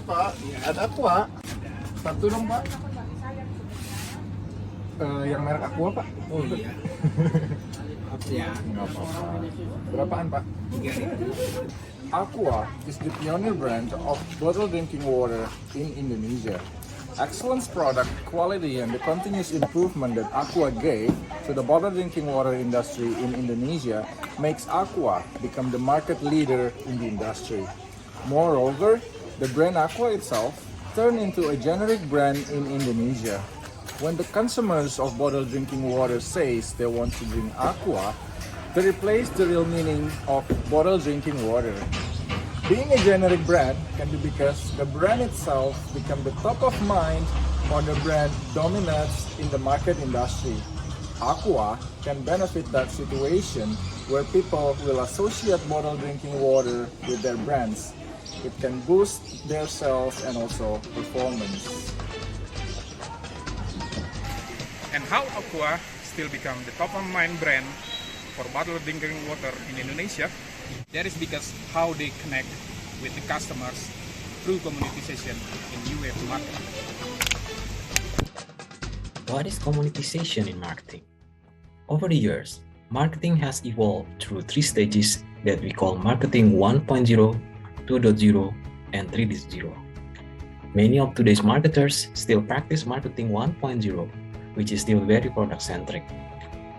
Pak. Ada Aqua. Satu dong Pak. Yang merek Aqua Pak. Oh iya. Apa ya? Nggak apa-apa. Berapaan Pak? 3.000. Aqua is the pioneer brand of bottled drinking water in Indonesia. Excellence product quality and the continuous improvement that Aqua gave to the bottled drinking water industry in Indonesia makes Aqua become the market leader in the industry. Moreover, the brand Aqua itself turned into a generic brand in Indonesia. When the consumers of bottled drinking water says they want to drink Aqua, they replace the real meaning of bottled drinking water. Being a generic brand can be because the brand itself become the top of mind or the brand dominates in the market industry. Aqua can benefit that situation where people will associate bottled drinking water with their brands. It can boost their sales and also performance. And how Aqua still become the top of mind brand for bottled drinking water in Indonesia? That is because how they connect with the customers through communitization in UF marketing. What is communitization in marketing? Over the years, marketing has evolved through 3 stages that we call marketing 1.0, 2.0, and 3.0. Many of today's marketers still practice marketing 1.0, which is still very product-centric.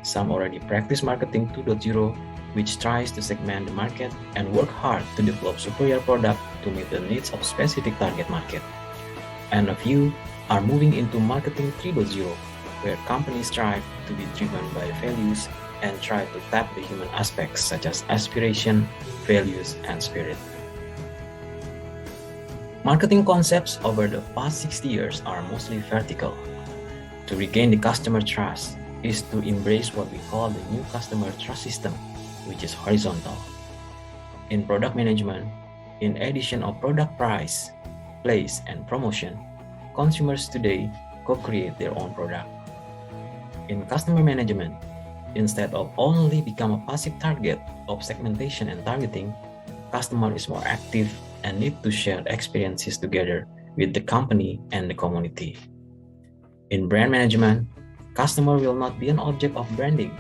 Some already practice marketing 2.0, which tries to segment the market and work hard to develop superior product to meet the needs of specific target market. And a few are moving into marketing 3.0, where companies strive to be driven by values and try to tap the human aspects such as aspiration, values, and spirit. Marketing concepts over the past 60 years are mostly vertical. To regain the customer trust is to embrace what we call the new customer trust system, which is horizontal. In product management, in addition of product price, place, and promotion, consumers today co-create their own product. In customer management, instead of only become a passive target of segmentation and targeting, customer is more active and need to share experiences together with the company and the community. In brand management, customer will not be an object of branding,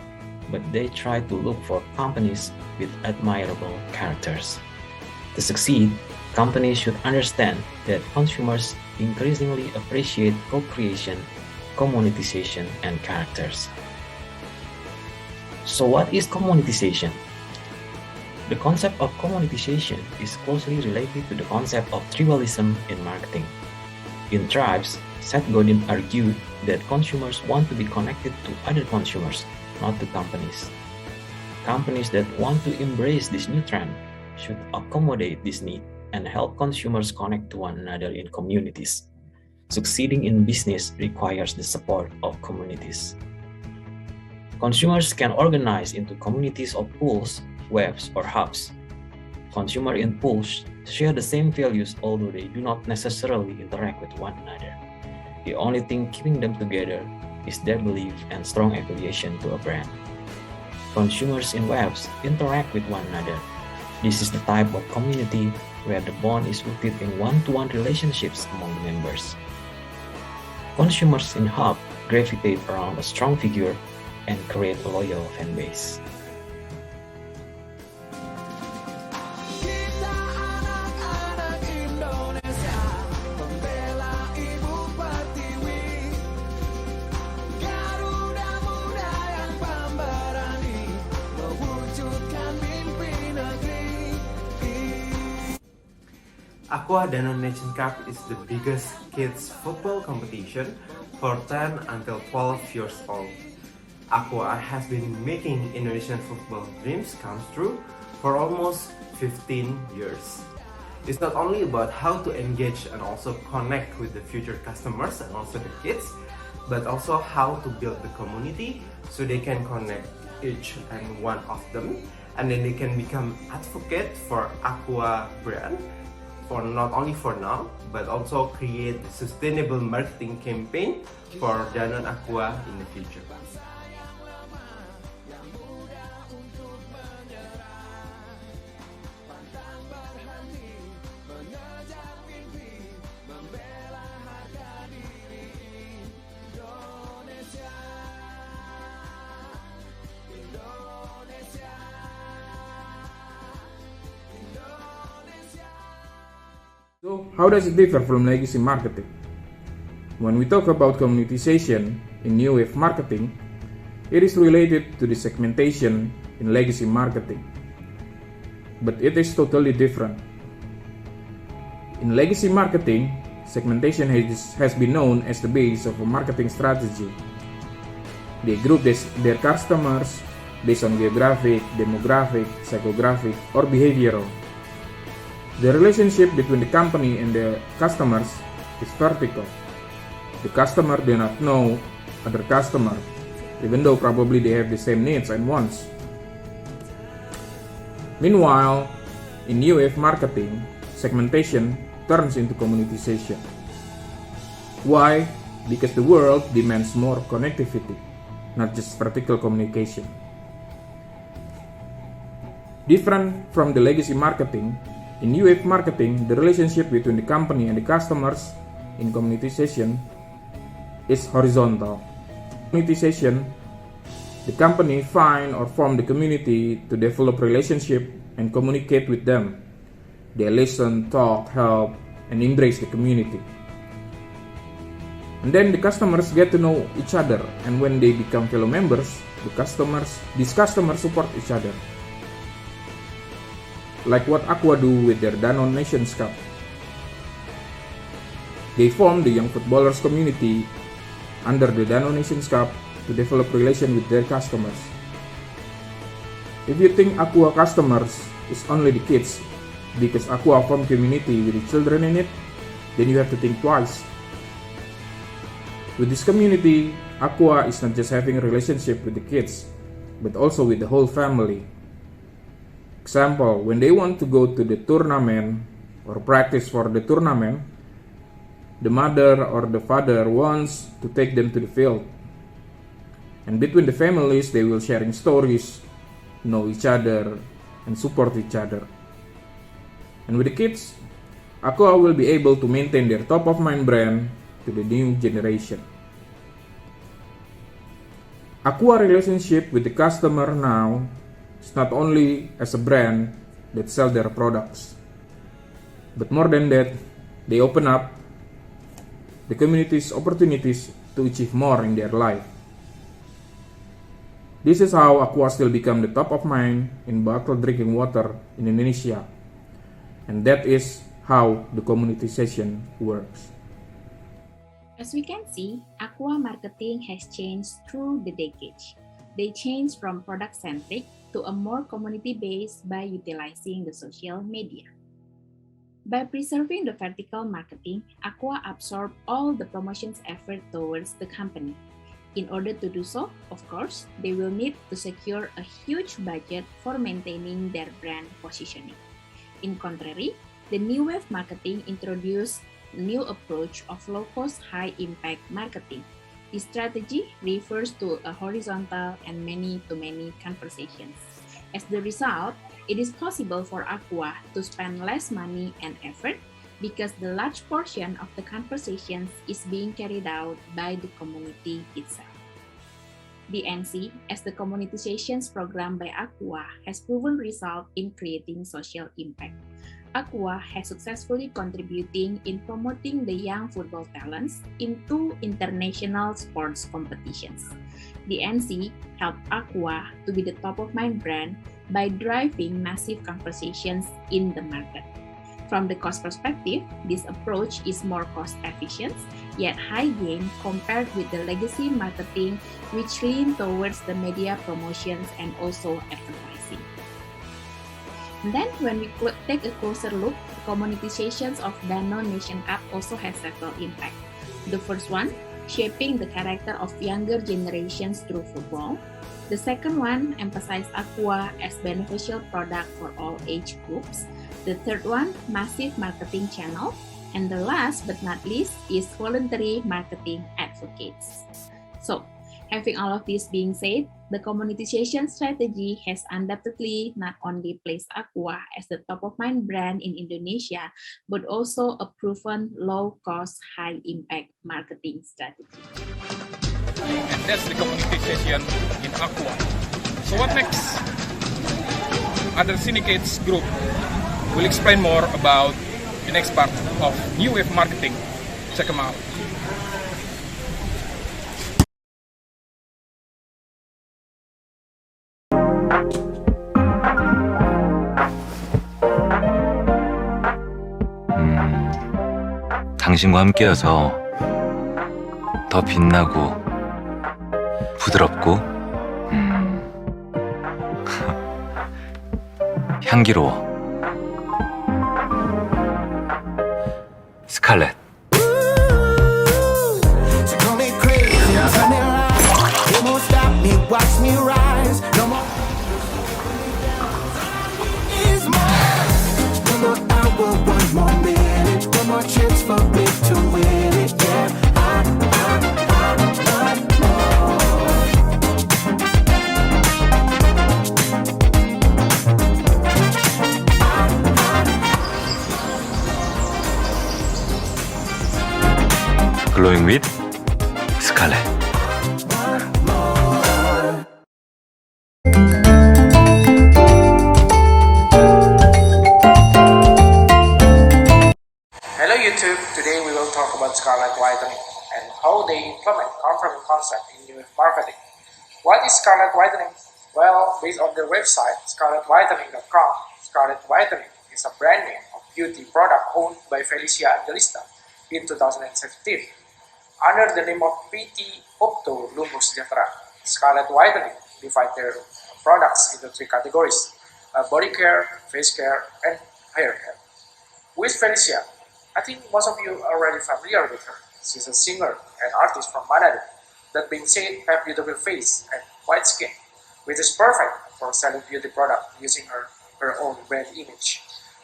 but they try to look for companies with admirable characters. To succeed, companies should understand that consumers increasingly appreciate co-creation, communitization, and characters. So what is communitization? The concept of communitization is closely related to the concept of tribalism in marketing. In Tribes, Seth Godin argued that consumers want to be connected to other consumers, not to companies. Companies that want to embrace this new trend should accommodate this need and help consumers connect to one another in communities. Succeeding in business requires the support of communities. Consumers can organize into communities of pools, webs, or hubs. Consumers in pools share the same values although they do not necessarily interact with one another. The only thing keeping them together is their belief and strong affiliation to a brand. Consumers in webs interact with one another. This is the type of community where the bond is rooted in one-to-one relationships among the members. Consumers in hub gravitate around a strong figure and create a loyal fan base. Aqua Danone Nation Cup is the biggest kids football competition for 10 until 12 years old. Aqua has been making Indonesian football dreams come true for almost 15 years. It's not only about how to engage and also connect with the future customers and also the kids, but also how to build the community so they can connect each and one of them, and then they can become advocate for Aqua brand, for not only for now, but also create sustainable marketing campaign for Danone Aqua in the future. So, how does it differ from legacy marketing? When we talk about communitization in new wave marketing, it is related to the segmentation in legacy marketing. But it is totally different. In legacy marketing, segmentation has been known as the base of a marketing strategy. They group their customers based on geographic, demographic, psychographic, or behavioral. The relationship between the company and the customers is vertical. The customer do not know other customer, even though probably they have the same needs and wants. Meanwhile, in new wave marketing, segmentation turns into communitization. Why? Because the world demands more connectivity, not just vertical communication. Different from the legacy marketing, in new wave marketing, the relationship between the company and the customers in communitization is horizontal. Communitization, the company find or form the community to develop relationship and communicate with them. They listen, talk, help, and embrace the community. And then the customers get to know each other, and when they become fellow members, these customers support each other. Like what Aqua do with their Danone Nations Cup. They form the young footballers community under the Danone Nations Cup to develop relation with their customers. If you think Aqua customers is only the kids because Aqua form community with the children in it, then you have to think twice. With this community, Aqua is not just having a relationship with the kids, but also with the whole family. Example, when they want to go to the tournament or practice for the tournament, the mother or the father wants to take them to the field. And between the families, they will sharing stories, know each other, and support each other. And with the kids, Aqua will be able to maintain their top-of-mind brand to the new generation. Aqua relationship with the customer now is not only as a brand that sells their products, but more than that, they open up the community's opportunities to achieve more in their life. This is how Aqua still become the top of mind in bottled drinking water in Indonesia, and that is how the communitization works. As we can see, Aqua marketing has changed through the decades. They changed from product-centric to a more community-based by utilizing the social media. By preserving the vertical marketing, Aqua absorbed all the promotions effort towards the company. In order to do so, of course, they will need to secure a huge budget for maintaining their brand positioning. In contrary, the new wave marketing introduced a new approach of low-cost, high-impact marketing. This strategy refers to a horizontal and many-to-many conversations. As the result, it is possible for Aqua to spend less money and effort because the large portion of the conversations is being carried out by the community itself. The NC, as the communitizations program by Aqua, has proven result in creating social impact. Aqua has successfully contributing in promoting the young football talents into international sports competitions. The NC helped Aqua to be the top-of-mind brand by driving massive conversations in the market. From the cost perspective, this approach is more cost-efficient, yet high gain compared with the legacy marketing, which lean towards the media promotions and also advertising. And then, when we take a closer look, communitizations of Danone Nation Cup also has several impacts. The first one, shaping the character of younger generations through football. The second one, emphasized Aqua as beneficial product for all age groups. The third one, massive marketing channel. And the last but not least is voluntary marketing advocates. So, having all of this being said, the communitization strategy has undoubtedly not only placed Aqua as the top-of-mind brand in Indonesia, but also a proven low-cost, high-impact marketing strategy. And that's the communication in Aqua. So what next? Other syndicates group will explain more about the next part of New Wave Marketing. Check them out. 당신과 함께여서 더 빛나고 부드럽고 향기로워. 스칼렛. So call me crazy, tell me lies. You won't stop me, watch me rise. No more is more. One more hour, one more minute, one more chance for me to win it. Yeah, I want more. 글로잉 윗 스칼렛. Hello YouTube, today we will talk about Scarlet Whitening and how they implement confirming concept in new marketing. What is Scarlet Whitening? Well, based on their website, scarletwhitening.com, Scarlet Whitening is a brand name of beauty product owned by Felicia Angelista in 2017. Under the name of PT Opto Lumur Sejahtera, Scarlet Whitening divide their products into three categories: body care, face care, and hair care. Who is Felicia? I think most of you are already familiar with her. She's a singer and artist from Manado. That being said, have beautiful face and white skin, which is perfect for selling beauty product using her own brand image.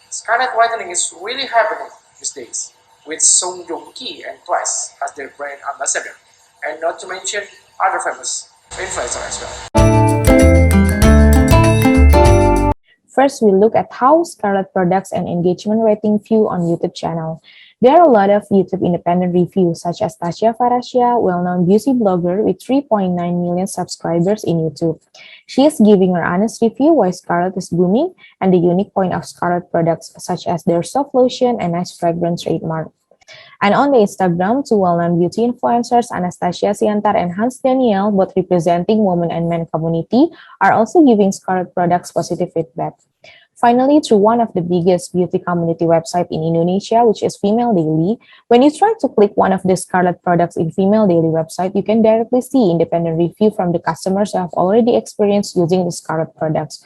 Scarlet Whitening is really happening these days, with Song Joong Ki and Twice as their brand ambassador, and not to mention other famous influencers as well. First, we look at how Scarlet products and engagement rating view on YouTube channel. There are a lot of YouTube independent reviews, such as Tasya Farasya, well-known beauty blogger with 3.9 million subscribers in YouTube. She is giving her honest review why Scarlet is booming and the unique point of Scarlet products, such as their soft lotion and nice fragrance trademark. And on the Instagram, two well-known beauty influencers, Anastasia Siantar and Hans Daniel, both representing women and men community, are also giving Scarlet products positive feedback. Finally, through one of the biggest beauty community website in Indonesia, which is Female Daily, when you try to click one of the Scarlet products in Female Daily website, you can directly see independent review from the customers who have already experienced using the Scarlet products.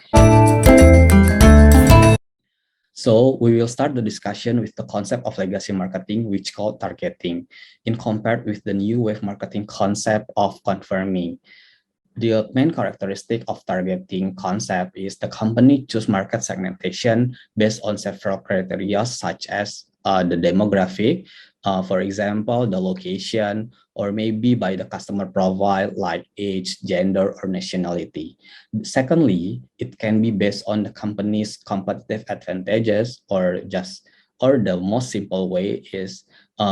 So we will start the discussion with the concept of legacy marketing, which called targeting, in compared with the new wave marketing concept of confirming. The main characteristic of targeting concept is the company choose market segmentation based on several criteria such as the demographic, for example, the location, or maybe by the customer profile like age, gender, or nationality. Secondly, it can be based on the company's competitive advantages, or the most simple way is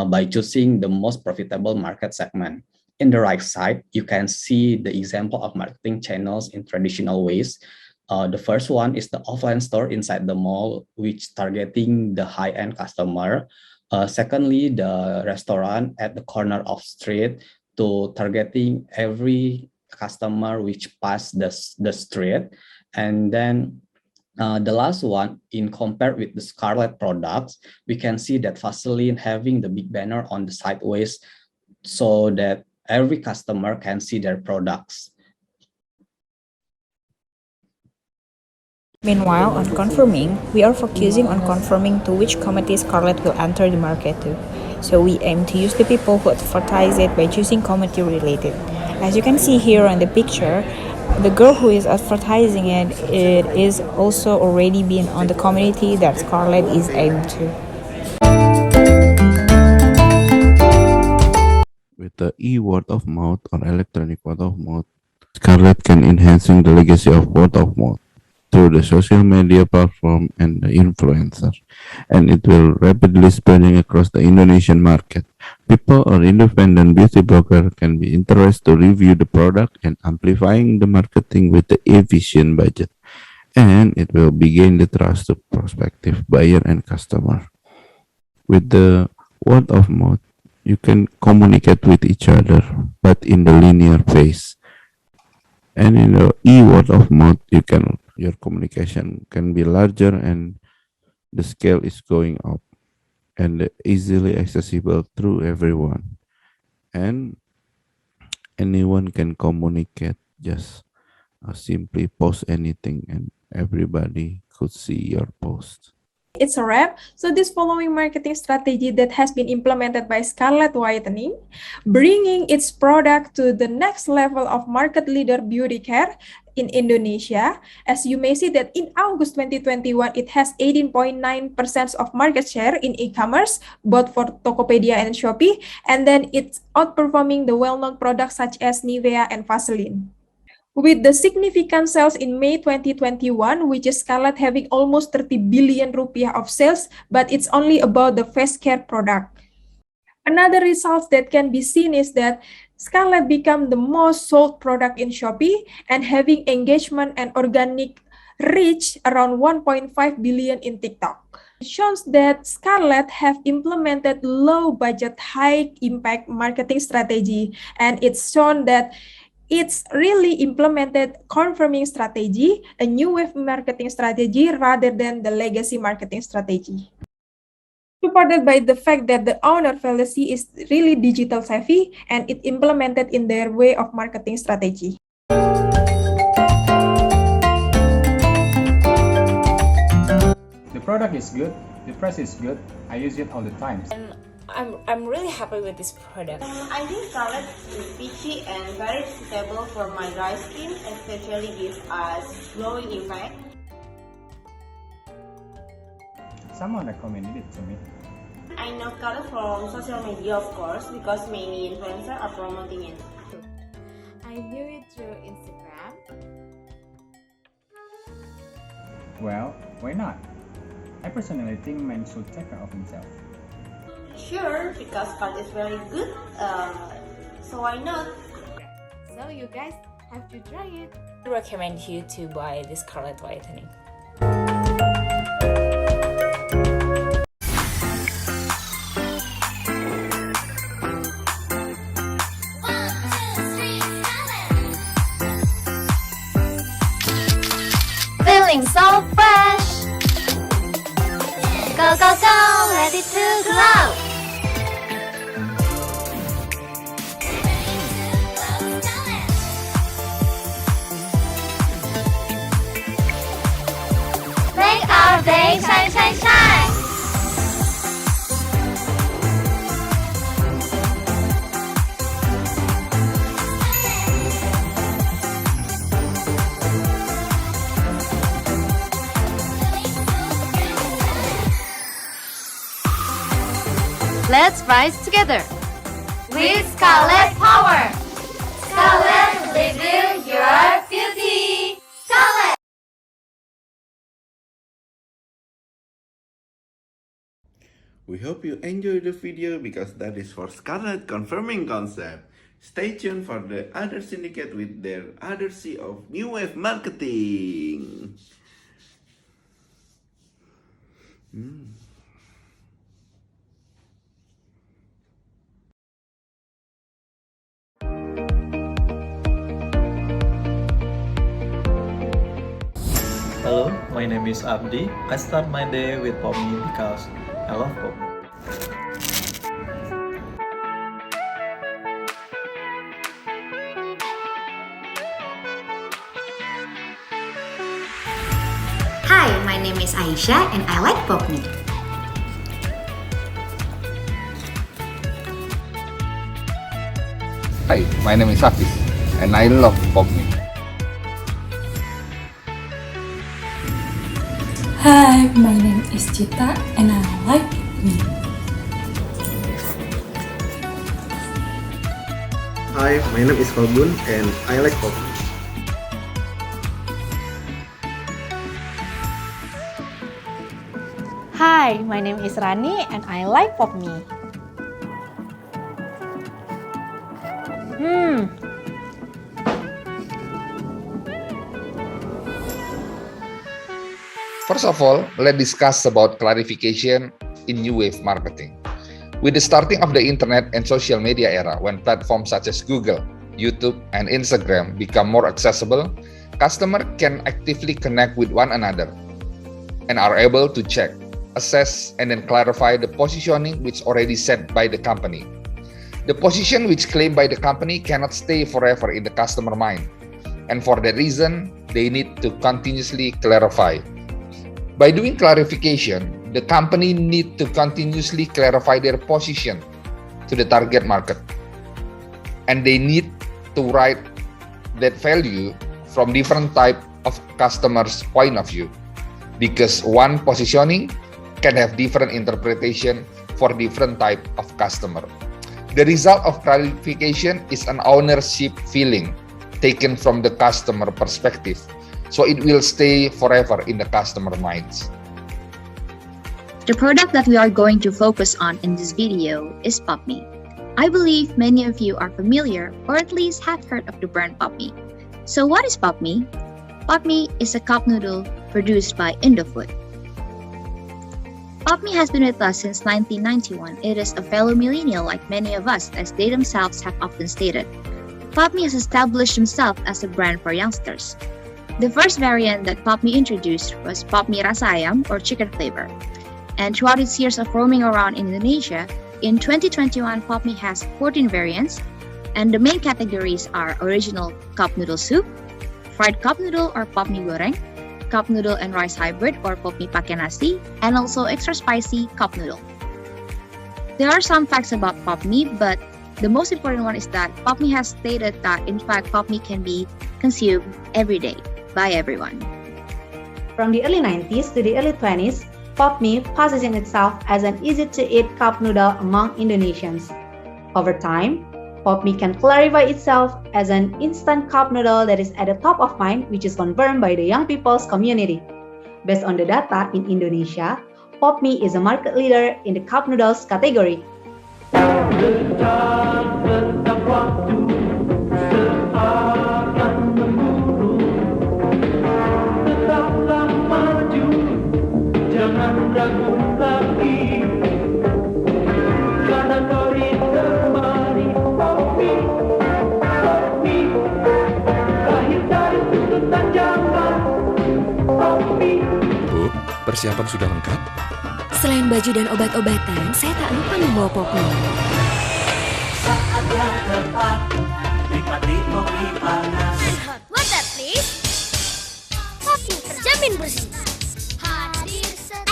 by choosing the most profitable market segment. In the right side, you can see the example of marketing channels in traditional ways. The first one is the offline store inside the mall, which targeting the high-end customer. Secondly, the restaurant at the corner of street to targeting every customer which pass the street. And then the last one, in compared with the Scarlet products, we can see that Vaseline having the big banner on the sideways so that every customer can see their products. Meanwhile, on confirming, we are focusing on confirming to which community Scarlet will enter the market to. So we aim to use the people who advertise it by choosing community related. As you can see here on the picture, the girl who is advertising it is also already been on the community that Scarlet is aimed to. With the e-word of mouth or electronic word of mouth, Scarlet can enhancing the legacy of word of mouth through the social media platform and the influencer, and it will rapidly spreading across the Indonesian market. People or independent beauty blogger can be interested to review the product and amplifying the marketing with the efficient budget, and it will begin the trust to prospective buyer and customer. With the word of mouth, you can communicate with each other, but in the linear pace. And in the word of mouth, your communication can be larger and the scale is going up and easily accessible through everyone. And anyone can communicate, just simply post anything and everybody could see your post. It's a wrap. So this following marketing strategy that has been implemented by Scarlett Whitening, bringing its product to the next level of market leader beauty care in Indonesia. As you may see that in August 2021, it has 18.9% of market share in e-commerce, both for Tokopedia and Shopee. And then it's outperforming the well-known products such as Nivea and Vaseline. With the significant sales in May 2021, which is Scarlett having almost 30 billion rupiah of sales, but it's only about the face care product. Another result that can be seen is that Scarlett became the most sold product in Shopee and having engagement and organic reach around 1.5 billion in TikTok. It shows that Scarlett have implemented low budget, high impact marketing strategy, and it's shown that it's really implemented confirming strategy, a new wave marketing strategy rather than the legacy marketing strategy. Supported by the fact that the owner Felicity is really digital savvy and it implemented in their way of marketing strategy. The product is good, the price is good, I use it all the time. I'm really happy with this product. I think Scarlett is peachy and very suitable for my dry skin, especially gives us glowing effect. Someone recommended it to me. I know Scarlett from social media, of course, because many influencers are promoting it. I knew it through Instagram. Well, why not? I personally think men should take care of himself. Sure, because Scarlett is very good, so why not? So you guys have to try it. I recommend you to buy this Scarlett Whitening. Feeling so fresh. Go, go, go, ready to glow. Make our day shine, shine, shine. Let's rise together with Scarlett Power. Scarlett, reveal your beauty. Scarlett. We hope you enjoyed the video because that is for Scarlett confirming concept. Stay tuned for the other syndicate with their other C of New Wave Marketing. Hello, my name is Abdi. I start my day with Popmi because I love Popmi. Hi, my name is Aisyah and I like Popmi. Hi, my name is Hafiz and I love Popmi. Hi, my name is Cita and I like Popmi. Hi, my name is Kolbun and I like Popmi. Hi, my name is Rani and I like Popmi. First of all, let's discuss about clarification in new wave marketing. With the starting of the internet and social media era, when platforms such as Google, YouTube, and Instagram become more accessible, customers can actively connect with one another and are able to check, assess, and then clarify the positioning which already set by the company. The position which claimed by the company cannot stay forever in the customer mind, and for that reason, they need to continuously clarify. By doing clarification, the company need to continuously clarify their position to the target market, and they need to write that value from different type of customers' point of view, because one positioning can have different interpretation for different type of customer. The result of clarification is an ownership feeling taken from the customer perspective, so it will stay forever in the customer minds. The product that we are going to focus on in this video is PopMe. I believe many of you are familiar or at least have heard of the brand PopMe. So what is PopMe? PopMe is a cup noodle produced by Indofood. PopMe has been with us since 1991. It is a fellow millennial like many of us, as they themselves have often stated. PopMe has established himself as a brand for youngsters. The first variant that PopMe introduced was PopMe Rasa Ayam or chicken flavor. And throughout its years of roaming around Indonesia, in 2021, PopMe has 14 variants, and the main categories are original cup noodle soup, fried cup noodle or PopMe goreng, cup noodle and rice hybrid or PopMe pakai nasi, and also extra spicy cup noodle. There are some facts about PopMe, but the most important one is that PopMe has stated that in fact PopMe can be consumed every day by everyone. From the early 90s to the early 20s, PopMe positioned itself as an easy-to-eat cup noodle among Indonesians. Over time, PopMe can clarify itself as an instant cup noodle that is at the top of mind, which is confirmed by the young people's community. Based on the data in Indonesia, PopMe is a market leader in the cup noodles category. Bu, persiapan sudah lengkap? Selain baju dan obat-obatan, saya tak lupa membawa PopMe. Saat yang tepat, nikmati kopi panas. Hot water please. PopMe terjamin bersih.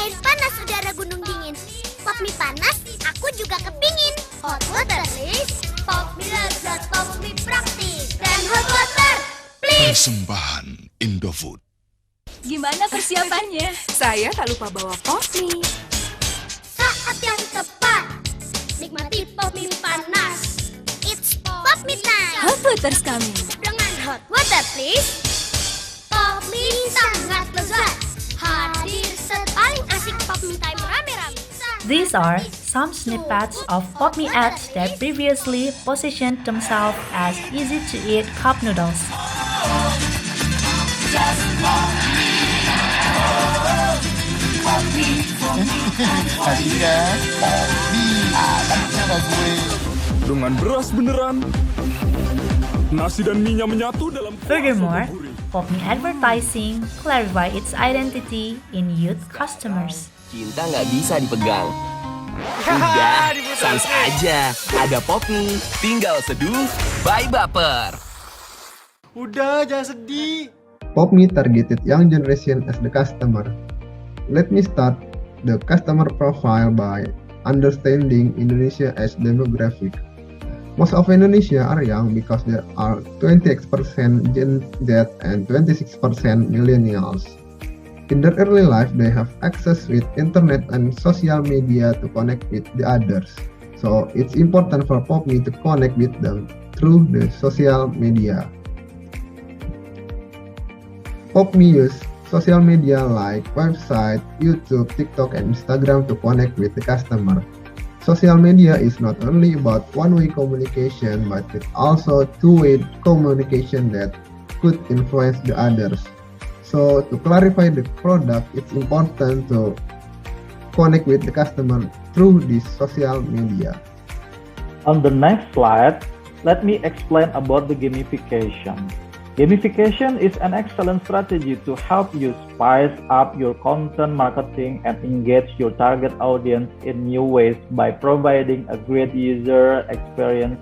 Air panas udara gunung dingin. PopMe panas, aku juga kepingin. Hot water please. PopMe lezat, PopMe praktis. Dan hot water please. Persembahan Indofood. Gimana persiapannya? Saya tak lupa bawa PopMe. Saat yang tepat, nikmati PopMe panas. It's PopMe time. Hot waters kami. Dengan hot water please. PopMe sangat lezat. Hadir paling asik PopMe time rame-rame. These are some snippets of PopMe ads that previously positioned themselves as easy-to-eat cup noodles. Dengan beras beneran, nasi dan mie-nya menyatu dalam. Furthermore, PopMe advertising clarify its identity in youth customers. Cinta nggak bisa dipegang. Udah, sans aja. Ada PopMe, tinggal seduh, bye baper. Udah, jangan sedih. PopMe targeted young generation as the customer. Let me start the customer profile by understanding Indonesia as demographic. Most of Indonesia are young because there are 26% Gen Z and 26% millennials. In their early life, they have access with internet and social media to connect with the others. So it's important for PopMe to connect with them through the social media. PopMe use social media like website, YouTube, TikTok, and Instagram to connect with the customer. Social media is not only about one-way communication, but it's also two-way communication that could influence the others. So to clarify the product, it's important to connect with the customer through this social media. On the next slide, let me explain about the gamification. Gamification is an excellent strategy to help you spice up your content marketing and engage your target audience in new ways by providing a great user experience,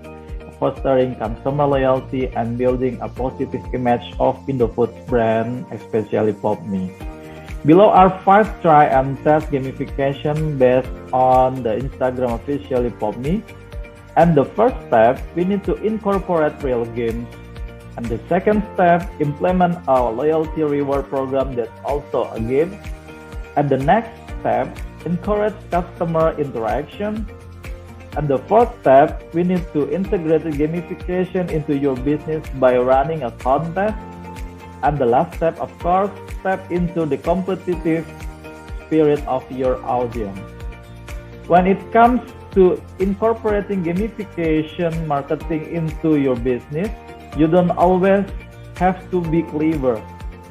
fostering customer loyalty, and building a positive image of Indofood's brand, especially PopMe. Below are 5 try and test gamification based on the Instagram officially PopMe. And the first step, we need to incorporate real games. And the second step, implement a loyalty reward program that's also a game. And the next step, encourage customer interaction. And the fourth step, we need to integrate the gamification into your business by running a contest. And the last step, of course, step into the competitive spirit of your audience. When it comes to incorporating gamification marketing into your business, you don't always have to be clever.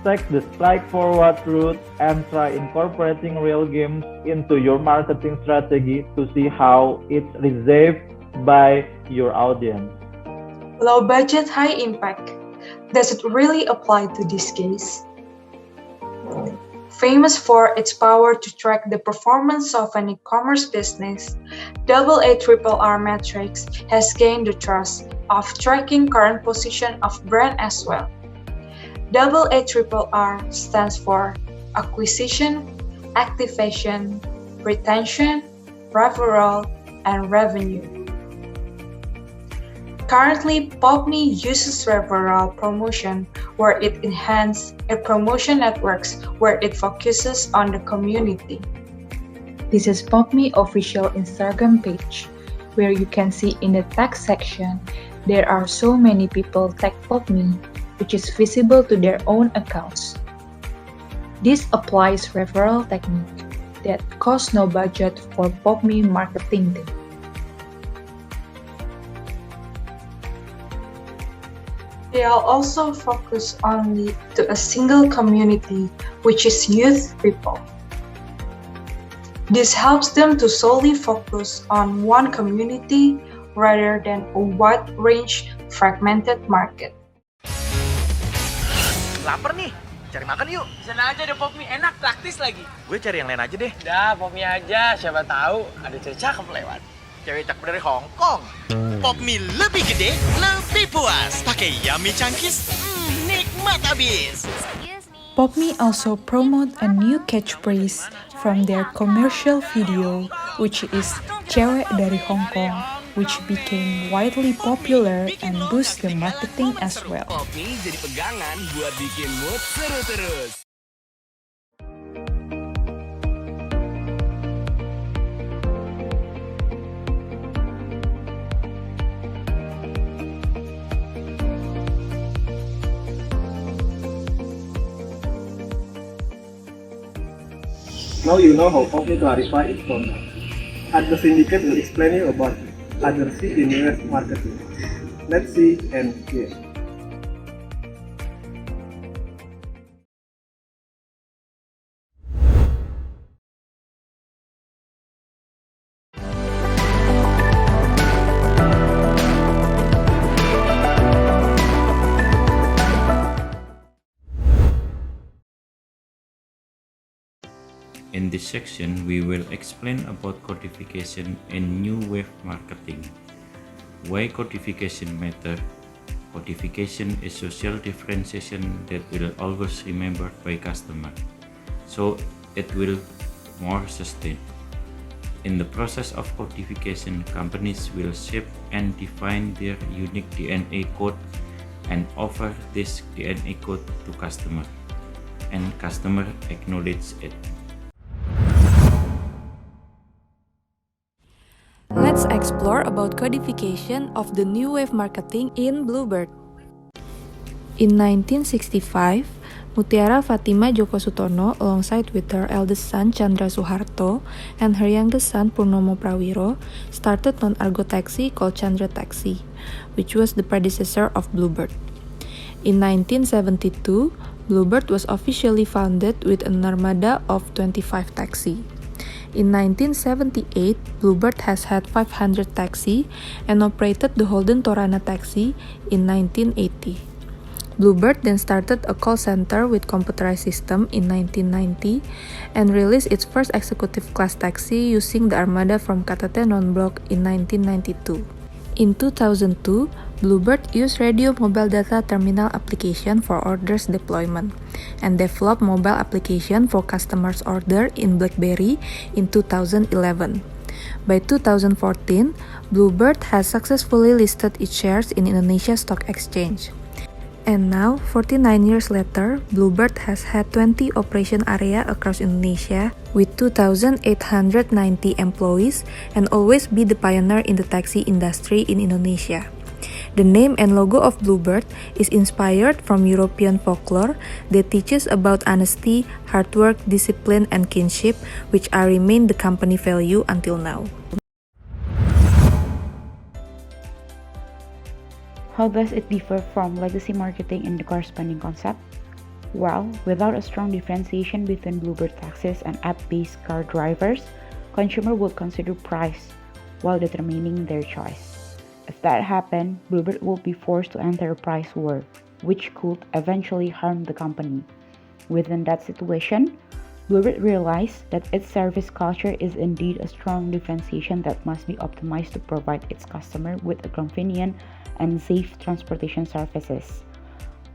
Take the straightforward route and try incorporating real games into your marketing strategy to see how it's received by your audience. Low budget, high impact. Does it really apply to this case? Famous for its power to track the performance of an e-commerce business, AARRR Metrics has gained the trust of tracking current position of brand as well. AARRR stands for acquisition, activation, retention, referral, and revenue. Currently, PopMe uses referral promotion where it enhances its promotion networks where it focuses on the community. This is PopMe official Instagram page, where you can see in the tag section there are so many people tag PopMe, which is visible to their own accounts. This applies referral technique that costs no budget for PopMe marketing team. They are also focused only to a single community, which is youth people. This helps them to solely focus on one community rather than a wide range fragmented market. Lapar nih, cari makan yuk. Sana aja ada PopMe, enak, praktis lagi. Gue cari yang lain aja deh. Dah, PopMe aja, siapa tahu ada cewek cakep lewat. Cewek cakep dari Hong Kong. PopMe lebih gede, lebih puas. Pakai Yummy Chunkies, nikmat abis. PopMe also promote a new catchphrase from their commercial video, which is Cewek dari Hong Kong, which became widely popular and boost the marketing as well. PopMe jadi pegangan buat bikin mood seru terus. Now you know how PopMe clarify its content. Adler Syndicate will explain you about Adler C in US marketing. Let's see and hear. In this section, we will explain about codification in new wave marketing. Why codification matter? Codification is social differentiation that will always remembered by customer, so it will more sustain. In the process of codification, companies will shape and define their unique DNA code and offer this DNA code to customer, and customer acknowledge it. Let's explore about codification of the new wave marketing in Bluebird. In 1965, Mutiara Fatima Djoko Sutono, alongside with her eldest son Chandra Suharto and her youngest son Purnomo Prawiro, started non-argo taxi called Chandra Taxi, which was the predecessor of Bluebird. In 1972, Bluebird was officially founded with an armada of 25 taxi. In 1978, Bluebird has had 500 taxi and operated the Holden Torana taxi in 1980. Bluebird then started a call center with computerized system in 1990 and released its first executive class taxi using the Armada from KTT non-block in 1992. In 2002, Bluebird used radio mobile data terminal application for orders deployment and developed mobile application for customers' order in BlackBerry in 2011. By 2014, Bluebird has successfully listed its shares in Indonesia Stock Exchange. And now, 49 years later, Bluebird has had 20 operation area across Indonesia with 2,890 employees and always be the pioneer in the taxi industry in Indonesia. The name and logo of Bluebird is inspired from European folklore that teaches about honesty, hard work, discipline, and kinship, which are remain the company value until now. How does it differ from legacy marketing in the corresponding concept? Well, without a strong differentiation between Bluebird taxis and app-based car drivers, consumer would consider price while determining their choice. If that happened, Bluebird would be forced to enter a price war, which could eventually harm the company. Within that situation, Bluebird realized that its service culture is indeed a strong differentiation that must be optimized to provide its customer with a convenient and safe transportation services.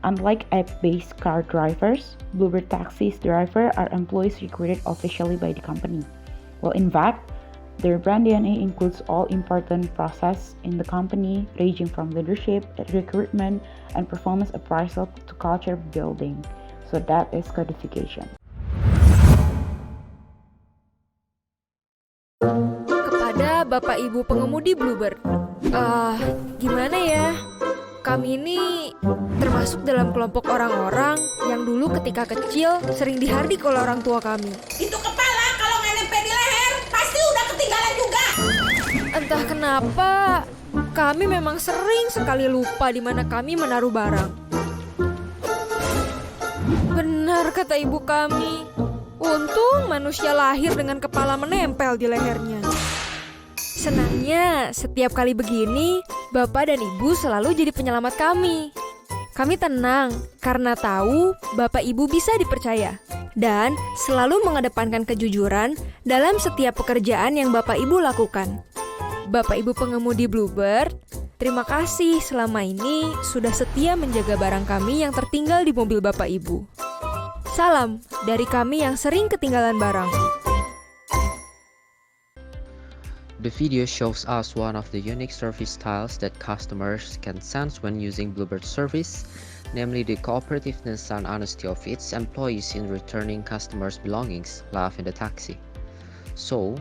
Unlike app-based car drivers, Bluebird taxis drivers are employees recruited officially by the company. Well, in fact, their brand DNA includes all important processes in the company, ranging from leadership, recruitment, and performance appraisal to culture building. So that is codification. Kepada Bapak Ibu pengemudi Bluebird, gimana ya? Kami ini termasuk dalam kelompok orang-orang yang dulu ketika kecil sering dihardik oleh orang tua kami. Itu kepala kalau nggak nempel di leher pasti udah ketinggalan juga. Entah kenapa, kami memang sering sekali lupa di mana kami menaruh barang. Benar kata ibu kami, untung manusia lahir dengan kepala menempel di lehernya. Senangnya, setiap kali begini, Bapak dan Ibu selalu jadi penyelamat kami. Kami tenang karena tahu Bapak Ibu bisa dipercaya dan selalu mengedepankan kejujuran dalam setiap pekerjaan yang Bapak Ibu lakukan. Bapak Ibu pengemudi Bluebird, terima kasih selama ini sudah setia menjaga barang kami yang tertinggal di mobil Bapak Ibu. Salam dari kami yang sering ketinggalan barang. The video shows us one of the unique service styles that customers can sense when using Bluebird service, namely the cooperativeness and honesty of its employees in returning customers' belongings left in the taxi. So,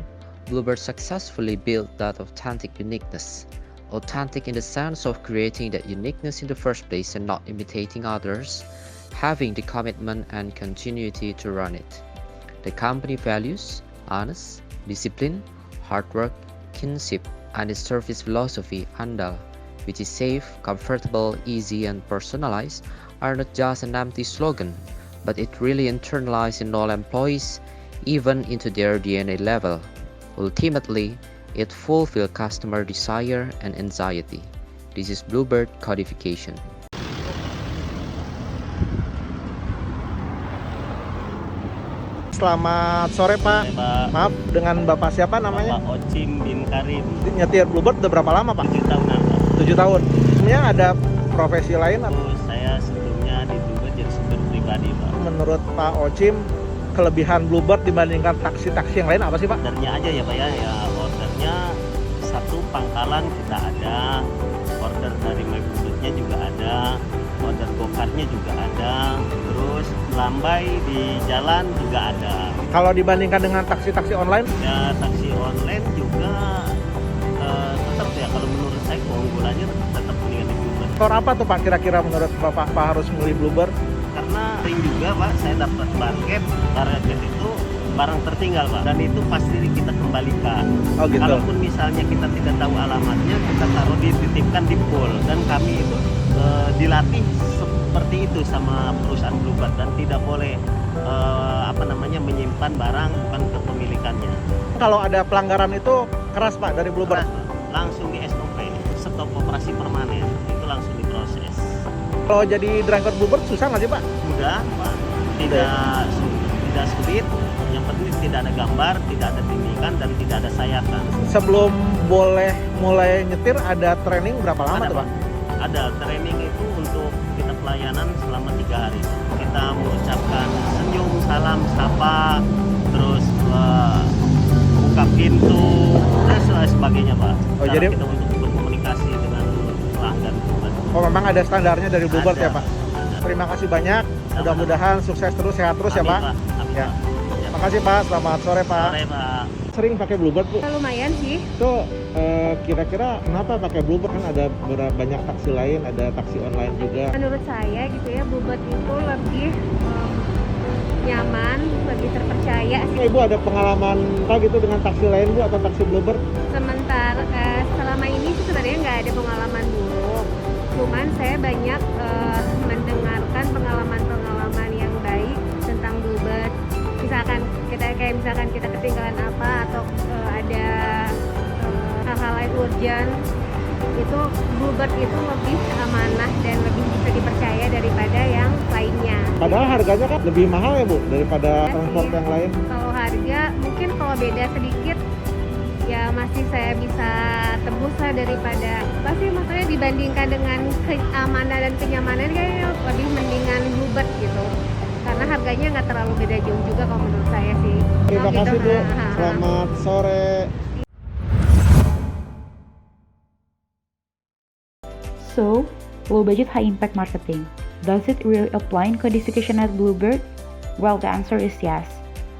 Bluebird successfully built that authentic uniqueness. Authentic in the sense of creating that uniqueness in the first place and not imitating others, having the commitment and continuity to run it. The company values honest, discipline, hard work, kinship, and its service philosophy, Andal, which is safe, comfortable, easy, and personalized, are not just an empty slogan, but it really internalized in all employees, even into their DNA level. Ultimately, it fulfills customer desire and anxiety. This is Bluebird codification. Selamat sore Pak. Maaf, dengan Bapak siapa namanya? Bapak Ocim bin Karim. Nyetir Bluebird udah berapa lama Pak? 7 tahun. 7 tahun. Sebenarnya ada profesi lain atau? Saya sebelumnya di Bluebird jadi supir pribadi Pak. Menurut Pak Ocim, kelebihan Bluebird dibandingkan taksi-taksi yang lain apa sih Pak? Ordernya aja ya Pak ya. Ordernya satu pangkalan kita ada, order dari MyBluebird-nya juga ada, order go-kartnya juga ada, terus lambai di jalan juga ada. Kalau dibandingkan dengan taksi-taksi online? Ya taksi online juga tetap ya, kalau menurut saya keunggulannya tetap mendingan di Bluebird. Faktor apa tuh Pak kira-kira menurut Bapak harus milih Bluebird? Karena sering juga Pak saya dapat barket itu barang tertinggal Pak, dan itu pasti kita kembalikan. Oh gitu. Kalaupun misalnya kita tidak tahu alamatnya, kita taruh dititipkan di pool, dan kami itu dilatih seperti itu sama perusahaan Bluebird dan tidak boleh menyimpan barang bukan kepemilikannya. Kalau ada pelanggaran itu keras Pak dari Bluebird? Langsung di SOP, stop operasi permanen, itu langsung diproses. Kalau jadi driver Bluebird susah nggak sih Pak? Mudah Pak, tidak sulit. Yang penting tidak ada gambar, tidak ada bimbingan, dan tidak ada sayatan. Sebelum boleh mulai nyetir ada training berapa lama tuh Pak? Ada training itu untuk kita pelayanan selama 3 hari. Kita mengucapkan senyum, salam, sapa, terus buka pintu, dan sebagainya Pak. Oh, jadi kita untuk berkomunikasi dengan pelanggan. Oh memang ada standarnya dari Bluebird ya Pak? Terima kasih banyak. Mudah-mudahan sukses terus, sehat terus ya Pak. Amin, ya. Pak. Makasih Pak. Selamat sore Pak. Sore Pak. Sering pakai Bluebird Bu? Lumayan sih. Itu kira-kira kenapa pakai Bluebird, kan ada banyak taksi lain, ada taksi online juga. Menurut saya gitu ya, Bluebird itu lebih nyaman, lebih terpercaya sih. Ibu ada pengalaman apa gitu dengan taksi lain Bu atau taksi Bluebird? Sementara selama ini sih sebenarnya nggak ada pengalaman buruk. Cuman saya banyak mendengarkan pengalaman-pengalaman yang baik tentang Bluebird. Misalkan kita ketinggalan apa atau ada hal-hal lain urgent, itu Bluebird itu lebih amanah dan lebih bisa dipercaya daripada yang lainnya. Padahal harganya kan lebih mahal ya Bu daripada transport yang lain. Kalau harga mungkin kalau beda sedikit ya masih saya bisa tebus lah daripada pasti maksudnya dibandingkan dengan keamanan dan kenyamanan kayaknya lebih mendingan Bluebird gitu. Karena harganya nggak terlalu beda jauh juga kalau menurut saya sih. Terima kasih Bu. Selamat sore. So, low budget, high impact marketing. Does it really apply in codification at Bluebird? Well, the answer is yes.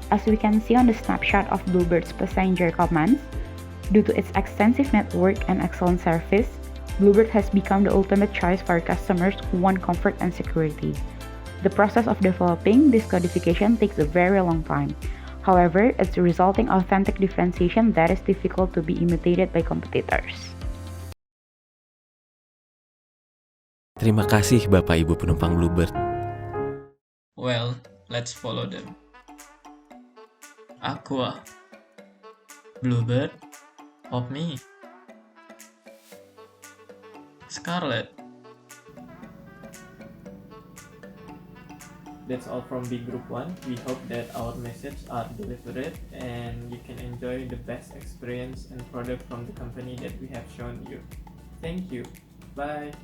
As we can see on the snapshot of Bluebird's passenger comments, due to its extensive network and excellent service, Bluebird has become the ultimate choice for customers who want comfort and security. The process of developing this codification takes a very long time. However, it's resulting authentic differentiation that is difficult to be imitated by competitors. Terima kasih Bapak Ibu penumpang Bluebird. Well, let's follow them. Aqua, Bluebird, Popme, Scarlet. That's all from Big Group 1. We hope that our message are delivered and you can enjoy the best experience and product from the company that we have shown you. Thank you. Bye.